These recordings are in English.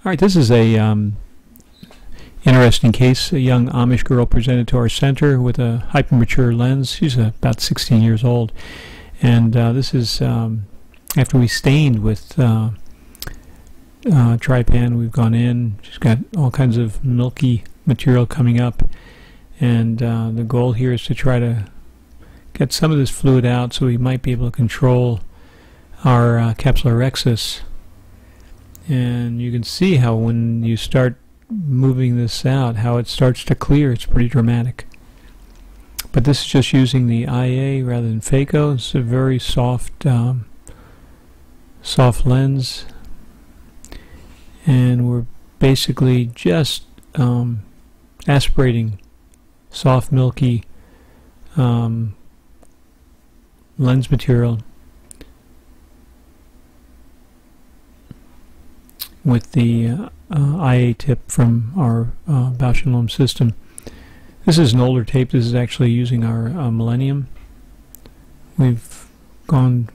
All right, this is a interesting case. A young Amish girl presented to our center with a hypermature lens. She's about 16 years old, and this is after we stained with trypan. We've gone in. She's got all kinds of milky material coming up, and the goal here is to try to get some of this fluid out so we might be able to control our capsular rhexis. And you can see how when you start moving this out, how it starts to clear. It's pretty dramatic. But this is just using the IA rather than phaco. It's a very soft soft lens, and we're basically just aspirating soft milky lens material with the IA tip from our Bausch & Lomb system. This is an older tape. This is actually using our Millennium. We've been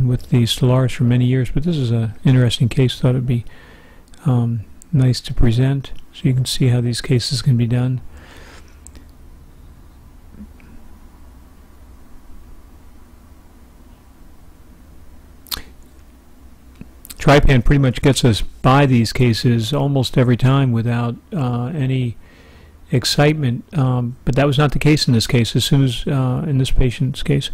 with the Stellaris for many years, but this is an interesting case. Thought it'd be nice to present so you can see how these cases can be done. Trypan pretty much gets us by these cases almost every time without any excitement, but that was not the case in this case. As soon as in this patient's case,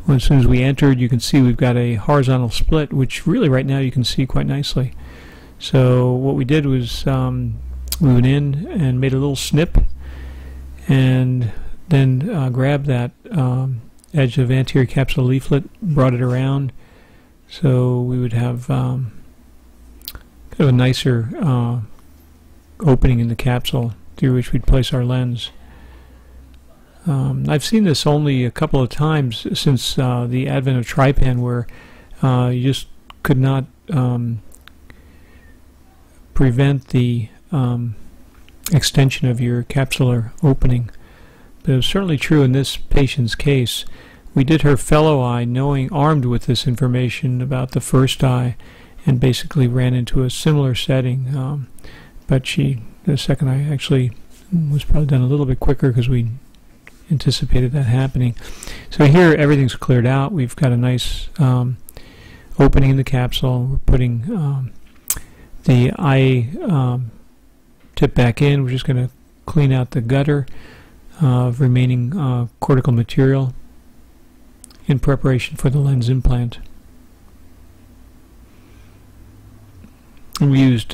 as soon as we entered, you can see we've got a horizontal split, which really right now you can see quite nicely. So what we did was we went in and made a little snip, and then grabbed that edge of anterior capsular leaflet, brought it around, so we would have kind of a nicer opening in the capsule through which we'd place our lens. I've seen this only a couple of times since the advent of trypan, where you just could not prevent the extension of your capsular opening. But it was certainly true in this patient's case. We did her fellow eye armed with this information about the first eye, and basically ran into a similar setting, but the second eye actually was probably done a little bit quicker because we anticipated that happening. So here everything's cleared out. We've got a nice opening in the capsule. We're putting the eye tip back in. We're just going to clean out the gutter of remaining cortical material in preparation for the lens implant. And we used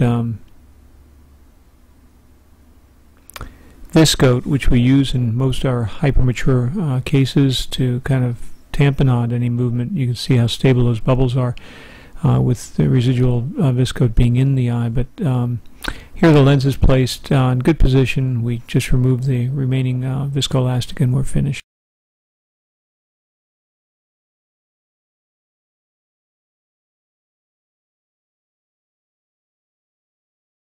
Viscoat, which we use in most of our hypermature cases, to kind of tamponade any movement. You can see how stable those bubbles are with the residual Viscoat being in the eye. But here the lens is placed in good position. We just remove the remaining viscoelastic and we're finished.